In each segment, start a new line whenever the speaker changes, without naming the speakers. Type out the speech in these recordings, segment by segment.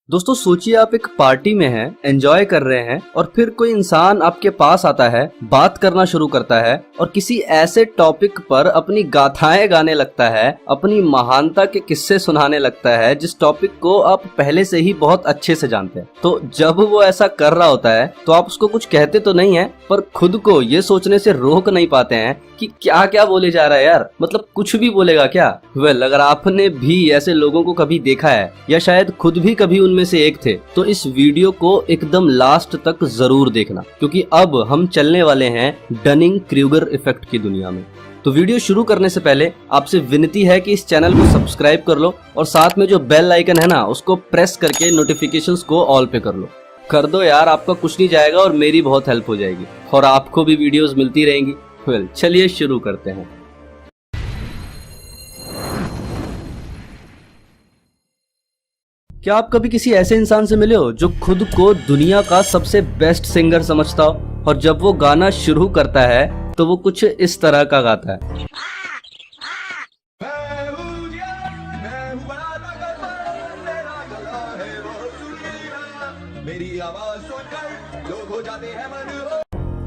दोस्तों सोचिए आप एक पार्टी में हैं, एंजॉय कर रहे हैं और फिर कोई इंसान आपके पास आता है, बात करना शुरू करता है और किसी ऐसे टॉपिक पर अपनी गाथाएं गाने लगता है, अपनी महानता के किस्से सुनाने लगता है जिस टॉपिक को आप पहले से ही बहुत अच्छे से जानते हैं। तो जब वो ऐसा कर रहा होता है तो आप उसको कुछ कहते तो नहीं है, पर खुद को ये सोचने से रोक नहीं पाते हैं कि क्या क्या बोले जा रहा है यार, मतलब कुछ भी बोलेगा क्या। अगर आपने भी ऐसे लोगों को कभी देखा है या शायद खुद भी कभी उनमें से एक थे, तो इस वीडियो को एकदम लास्ट तक जरूर देखना, क्योंकि अब हम चलने वाले हैं डनिंग क्रूगर इफेक्ट की दुनिया में। तो वीडियो शुरू करने से पहले आपसे विनती है कि इस चैनल को सब्सक्राइब कर लो और साथ में जो बेल आइकन है ना, उसको प्रेस करके नोटिफिकेशंस को ऑल पे कर लो। कर दो यार, आपका कुछ नहीं जाएगा और मेरी बहुत हेल्प हो जाएगी और आपको भी वीडियोस मिलती रहेंगी। चलिए शुरू करते हैं। क्या आप कभी किसी ऐसे इंसान से मिले हो जो खुद को दुनिया का सबसे बेस्ट सिंगर समझता हो और जब वो गाना शुरू करता है तो वो कुछ इस तरह का गाता है।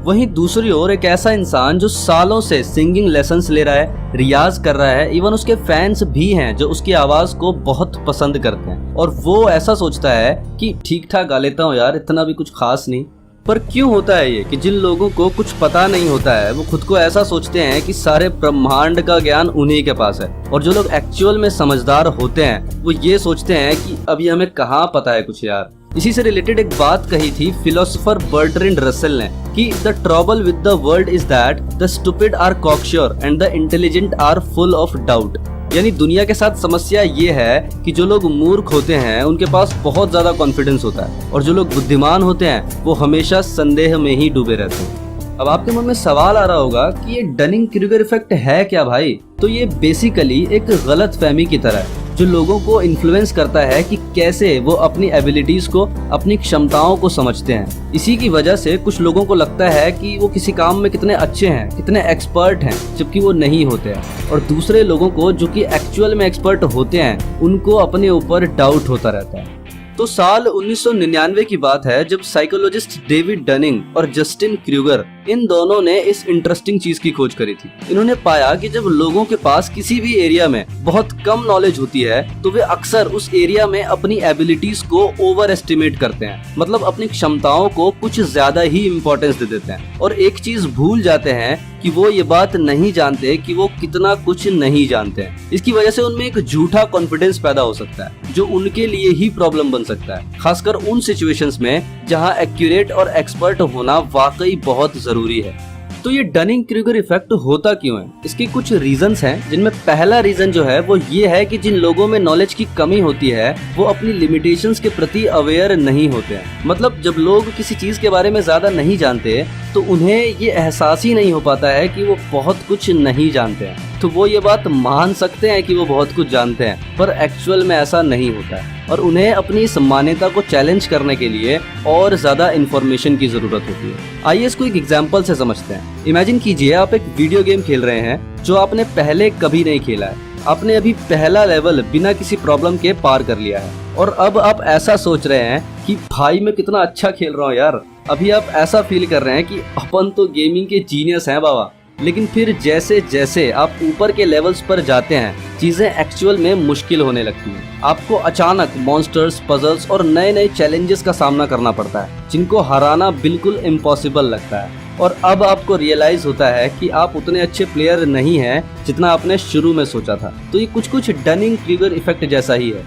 वहीं दूसरी ओर एक ऐसा इंसान जो सालों से सिंगिंग लेसन्स ले रहा है, रियाज कर रहा है, इवन उसके फैंस भी हैं जो उसकी आवाज को बहुत पसंद करते हैं और वो ऐसा सोचता है कि ठीक ठाक गा लेता हूँ यार, इतना भी कुछ खास नहीं। पर क्यों होता है ये कि जिन लोगों को कुछ पता नहीं होता है वो खुद को ऐसा सोचते हैं कि सारे ब्रह्मांड का ज्ञान उन्हीं के पास है, और जो लोग एक्चुअल में समझदार होते हैं वो ये सोचते हैं कि अभी हमें कहाँ पता है कुछ यार। इसी से रिलेटेड एक बात कही थी फिलोसोफर बर्ट्रैंड रसेल ने कि the trouble with the world is that the stupid are cocksure and the intelligent are full of doubt. यानी दुनिया के साथ समस्या ये है कि जो लोग मूर्ख होते हैं उनके पास बहुत ज्यादा कॉन्फिडेंस होता है और जो लोग बुद्धिमान होते हैं वो हमेशा संदेह में ही डूबे रहते हैं। अब आपके मन में सवाल आ रहा होगा कि ये डनिंग क्रूगर इफेक्ट है क्या भाई? तो ये बेसिकली एक गलत फहमी की तरह है जो लोगों को इन्फ्लुएंस करता है कि कैसे वो अपनी एबिलिटीज को, अपनी क्षमताओं को समझते हैं। इसी की वजह से कुछ लोगों को लगता है कि वो किसी काम में कितने अच्छे हैं, कितने एक्सपर्ट हैं, जबकि वो नहीं होते हैं। और दूसरे लोगों को जो कि एक्चुअल में एक्सपर्ट होते हैं उनको अपने ऊपर डाउट होता रहता है। तो साल 1999 की बात है जब साइकोलॉजिस्ट डेविड डनिंग और जस्टिन क्रूगर, इन दोनों ने इस इंटरेस्टिंग चीज की खोज करी थी। इन्होंने पाया कि जब लोगों के पास किसी भी एरिया में बहुत कम नॉलेज होती है तो वे अक्सर उस एरिया में अपनी एबिलिटीज को ओवर एस्टिमेट करते हैं, मतलब अपनी क्षमताओं को कुछ ज्यादा ही इम्पोर्टेंस दे देते हैं और एक चीज भूल जाते हैं कि वो ये बात नहीं जानते कि वो कितना कुछ नहीं जानते हैं। इसकी वजह से उनमें एक झूठा कॉन्फिडेंस पैदा हो सकता है जो उनके लिए ही प्रॉब्लम बन सकता है, खासकर उन सिचुएशंस में जहां एक्यूरेट और एक्सपर्ट होना वाकई बहुत जरूरी है। तो ये डनिंग क्रूगर इफेक्ट होता क्यों है? इसके कुछ रीजंस हैं, जिनमें पहला रीजन जो है वो ये है कि जिन लोगों में नॉलेज की कमी होती है वो अपनी लिमिटेशंस के प्रति अवेयर नहीं होते हैं। मतलब जब लोग किसी चीज के बारे में ज्यादा नहीं जानते तो उन्हें ये एहसास ही नहीं हो पाता है कि वो बहुत कुछ नहीं जानते हैं। तो वो ये बात मान सकते हैं कि वो बहुत कुछ जानते हैं, पर एक्चुअल में ऐसा नहीं होता है और उन्हें अपनी इस मान्यता को चैलेंज करने के लिए और ज्यादा इन्फॉर्मेशन की जरूरत होती है। आइए इसको एक एग्जांपल से समझते हैं। इमेजिन कीजिए आप एक वीडियो गेम खेल रहे हैं जो आपने पहले कभी नहीं खेला है। आपने अभी पहला लेवल बिना किसी प्रॉब्लम के पार कर लिया है और अब आप ऐसा सोच रहे हैं कि भाई मैं कितना अच्छा खेल रहा हूँ यार। अभी आप ऐसा फील कर रहे हैं कि अपन तो गेमिंग के जीनियस हैं बाबा। लेकिन फिर जैसे जैसे आप ऊपर के लेवल्स पर जाते हैं चीजें एक्चुअल में मुश्किल होने लगती हैं। आपको अचानक मॉन्स्टर्स, पजल्स और नए नए चैलेंजेस का सामना करना पड़ता है जिनको हराना बिल्कुल इम्पॉसिबल लगता है। और अब आपको रियलाइज होता है कि आप उतने अच्छे प्लेयर नहीं हैं जितना आपने शुरू में सोचा था। तो ये कुछ डनिंग क्रूगर इफेक्ट जैसा ही है।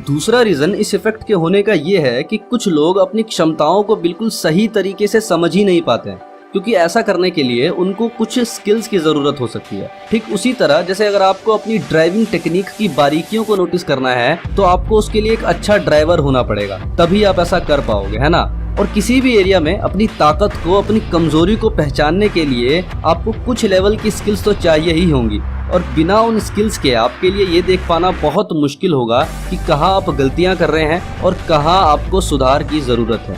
दूसरा रीजन इस इफेक्ट के होने का ये है कि कुछ लोग अपनी क्षमताओं को बिल्कुल सही तरीके से समझ ही नहीं पाते हैं, क्योंकि ऐसा करने के लिए उनको कुछ स्किल्स की जरूरत हो सकती है। ठीक उसी तरह जैसे अगर आपको अपनी ड्राइविंग टेक्निक की बारीकियों को नोटिस करना है तो आपको उसके लिए एक अच्छा ड्राइवर होना पड़ेगा, तभी आप ऐसा कर पाओगे, है ना। और किसी भी एरिया में अपनी ताकत को, अपनी कमजोरी को पहचानने के लिए आपको कुछ लेवल की स्किल्स तो चाहिए ही होंगी और बिना उन स्किल्स के आपके लिए ये देख पाना बहुत मुश्किल होगा कि कहाँ आप गलतियाँ कर रहे हैं और कहाँ आपको सुधार की जरूरत है।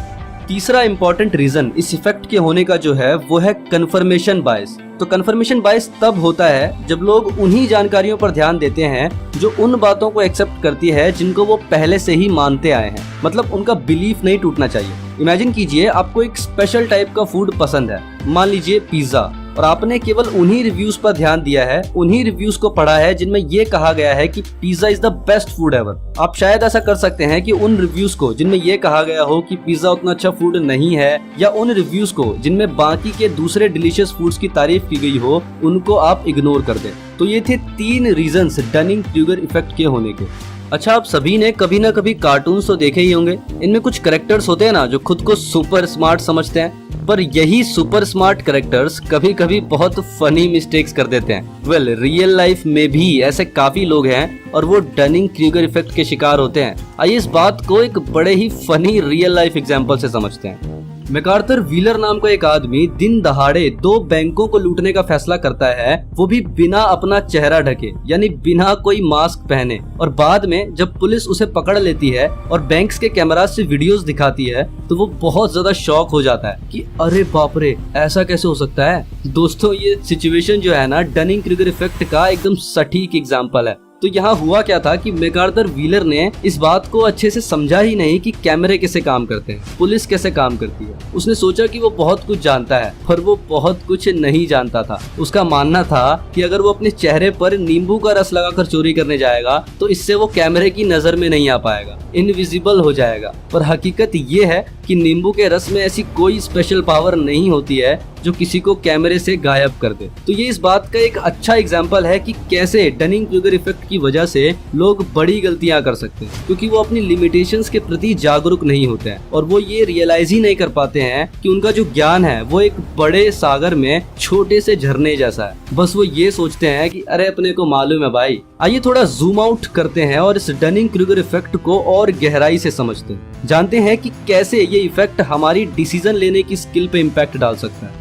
तीसरा इंपॉर्टेंट रीजन इस इफेक्ट के होने का जो है वो है कंफर्मेशन बायस। तो कंफर्मेशन बायस तब होता है जब लोग उन्हीं जानकारियों पर ध्यान देते हैं जो उन बातों को एक्सेप्ट करती है जिनको वो पहले से ही मानते आए हैं। मतलब उनका बिलीफ नहीं टूटना चाहिए। इमेजिन कीजिए आपको एक स्पेशल टाइप का फूड पसंद है, मान लीजिए पिज्जा, और आपने केवल उन्हीं रिव्यूज पर ध्यान दिया है, उन्हीं रिव्यूज को पढ़ा है जिनमें ये कहा गया है कि pizza is the best food ever. आप शायद ऐसा कर सकते हैं कि उन रिव्यूज को जिनमें ये कहा गया हो कि पिज्जा उतना अच्छा फूड नहीं है, या उन रिव्यूज को जिनमें बाकी के दूसरे डिलीशियस फूड्स की तारीफ की गई हो, उनको आप इग्नोर कर दें। तो ये थे 3 रीजंस डनिंग-क्रूगर इफेक्ट के होने के। अच्छा, आप सभी ने कभी ना कभी कार्टून्स तो देखे ही होंगे। इनमें कुछ कैरेक्टर्स होते हैं ना जो खुद को सुपर स्मार्ट समझते हैं, पर यही सुपर स्मार्ट कैरेक्टर्स कभी कभी बहुत फनी मिस्टेक्स कर देते हैं। वेल, रियल लाइफ में भी ऐसे काफी लोग हैं और वो डनिंग-क्रूगर इफेक्ट के शिकार होते हैं। आइए इस बात को एक बड़े ही फनी रियल लाइफ एग्जांपल से समझते हैं। मैकार्थर व्हीलर नाम का एक आदमी दिन दहाड़े 2 बैंकों को लूटने का फैसला करता है, वो भी बिना अपना चेहरा ढके, यानी बिना कोई मास्क पहने। और बाद में जब पुलिस उसे पकड़ लेती है और बैंक्स के कैमरा से वीडियोस दिखाती है तो वो बहुत ज्यादा शॉक हो जाता है कि अरे बाप रे, ऐसा कैसे हो सकता है। दोस्तों, ये सिचुएशन जो है ना डनिंग-क्रूगर इफेक्ट का एकदम सटीक एग्जाम्पल है। तो यहाँ हुआ क्या था कि मैकार्थर व्हीलर ने इस बात को अच्छे से समझा ही नहीं कि कैमरे कैसे काम करते हैं, पुलिस कैसे काम करती है। उसने सोचा कि वो बहुत कुछ जानता है, पर वो बहुत कुछ नहीं जानता था। उसका मानना था कि अगर वो अपने चेहरे पर नींबू का रस लगाकर चोरी करने जाएगा तो इससे वो कैमरे की नजर में नहीं आ पाएगा, इनविजिबल हो जाएगा। पर हकीकत ये है कि नींबू के रस में ऐसी कोई स्पेशल पावर नहीं होती है जो किसी को कैमरे से गायब कर दे। तो ये इस बात का एक अच्छा एग्जाम्पल है कि कैसे डनिंग-क्रूगर इफेक्ट की वजह से लोग बड़ी गलतियां कर सकते हैं, क्योंकि वो अपनी लिमिटेशंस के प्रति जागरूक नहीं होते हैं और वो ये रियलाइज ही नहीं कर पाते हैं कि उनका जो ज्ञान है वो एक बड़े सागर में छोटे से झरने जैसा है। बस वो ये सोचते हैं कि अरे अपने को मालूम है भाई। आइए थोड़ा जूम आउट करते हैं और इस डनिंग-क्रूगर इफेक्ट को और गहराई से समझते हैं, जानते हैं कि कैसे ये इफेक्ट हमारी डिसीजन लेने की स्किल पे इम्पैक्ट डाल सकता है।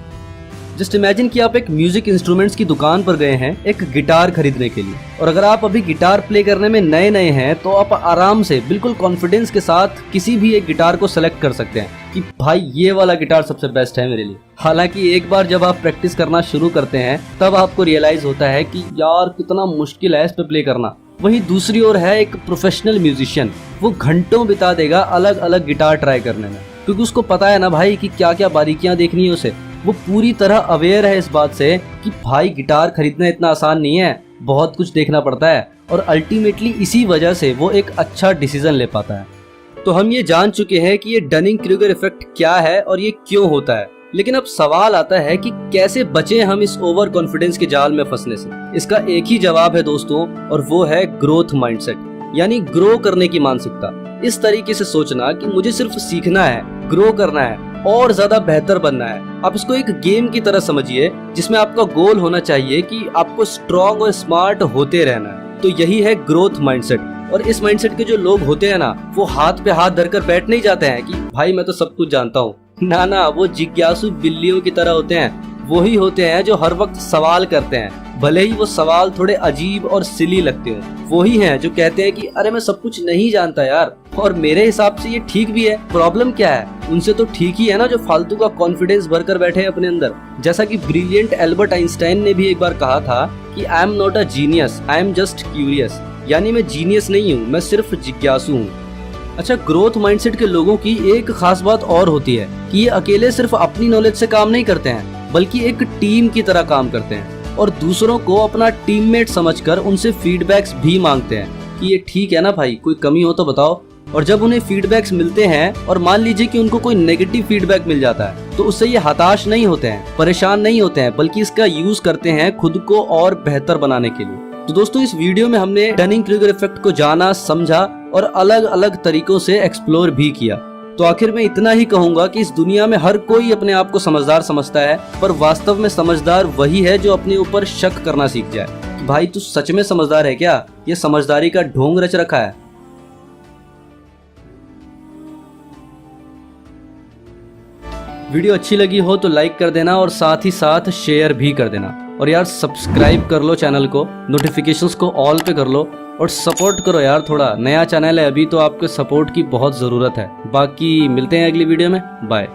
जस्ट इमेजिन कि आप एक म्यूजिक इंस्ट्रूमेंट्स की दुकान पर गए हैं एक गिटार खरीदने के लिए, और अगर आप अभी गिटार प्ले करने में नए हैं तो आप आराम से बिल्कुल कॉन्फिडेंस के साथ किसी भी एक गिटार को सेलेक्ट कर सकते हैं कि भाई ये वाला गिटार सबसे बेस्ट है मेरे लिए। हालांकि एक बार जब आप प्रैक्टिस करना शुरू करते हैं तब आपको रियलाइज होता है कि यार कितना मुश्किल है इस पे प्ले करना। वहीं दूसरी ओर है एक प्रोफेशनल म्यूजिशियन, वो घंटों बिता देगा अलग अलग गिटार ट्राई करने में, क्योंकि उसको पता है ना भाई कि क्या क्या बारीकियां देखनी है उसे। वो पूरी तरह अवेयर है इस बात से कि भाई गिटार खरीदना इतना आसान नहीं है, बहुत कुछ देखना पड़ता है, और अल्टीमेटली इसी वजह से वो एक अच्छा डिसीजन ले पाता है। तो हम ये जान चुके हैं कि ये डनिंग-क्रूगर इफेक्ट क्या है और ये क्यों होता है, लेकिन अब सवाल आता है कि कैसे बचें हम इस ओवर कॉन्फिडेंस के जाल में फंसने से। इसका एक ही जवाब है दोस्तों, और वो है ग्रोथ माइंडसेट, यानी ग्रो करने की मानसिकता। इस तरीके से सोचना कि मुझे सिर्फ सीखना है, ग्रो करना है और ज्यादा बेहतर बनना है। आप इसको एक गेम की तरह समझिए जिसमें आपका गोल होना चाहिए कि आपको स्ट्रॉन्ग और स्मार्ट होते रहना है। तो यही है ग्रोथ माइंडसेट। और इस माइंडसेट के जो लोग होते हैं ना, वो हाथ पे हाथ धरकर बैठ नहीं जाते हैं कि भाई मैं तो सब कुछ जानता हूँ। ना, वो जिज्ञासु बिल्लियों की तरह होते हैं। वो ही होते हैं जो हर वक्त सवाल करते हैं, भले ही वो सवाल थोड़े अजीब और सिली लगते हो। वो ही हैं जो कहते हैं कि अरे मैं सब कुछ नहीं जानता यार, और मेरे हिसाब से ये ठीक भी है। प्रॉब्लम क्या है? उनसे तो ठीक ही है ना जो फालतू का कॉन्फिडेंस भरकर बैठे हैं अपने अंदर। जैसा कि ब्रिलियंट एल्बर्ट आइंस्टाइन ने भी एक बार कहा था कि I am not a genius, I am just curious, यानी मैं जीनियस नहीं हूँ, मैं सिर्फ जिज्ञासु हूँ। अच्छा, ग्रोथ माइंडसेट के लोगों की एक खास बात और होती है कि ये अकेले सिर्फ अपनी नॉलेज से काम नहीं करते हैं, बल्कि एक टीम की तरह काम करते हैं और दूसरों को अपना टीममेट समझकर उनसे फीडबैक्स भी मांगते हैं कि ये ठीक है ना भाई, कोई कमी हो तो बताओ। और जब उन्हें फीडबैक्स मिलते हैं और मान लीजिए कि उनको कोई नेगेटिव फीडबैक मिल जाता है, तो उससे ये हताश नहीं होते हैं, परेशान नहीं होते हैं, बल्कि इसका यूज करते हैं खुद को और बेहतर बनाने के लिए। तो दोस्तों, इस वीडियो में हमने डनिंग-क्रूगर इफेक्ट को जाना, समझा और अलग अलग तरीकों से एक्सप्लोर भी किया। तो आखिर में इतना ही कहूंगा कि इस दुनिया में हर कोई अपने आप को समझदार समझता है, पर वास्तव में समझदार वही है जो अपने ऊपर शक करना सीख जाए कि भाई तू सच में समझदार है क्या, ये समझदारी का ढोंग रच रखा है। वीडियो अच्छी लगी हो तो लाइक कर देना और साथ ही साथ शेयर भी कर देना। और यार सब्सक्राइब कर लो चैनल को, नोटिफिकेशंस को ऑल पे कर लो और सपोर्ट करो यार। थोड़ा नया चैनल है अभी तो आपके सपोर्ट की बहुत ज़रूरत है। बाकी मिलते हैं अगली वीडियो में, बाय।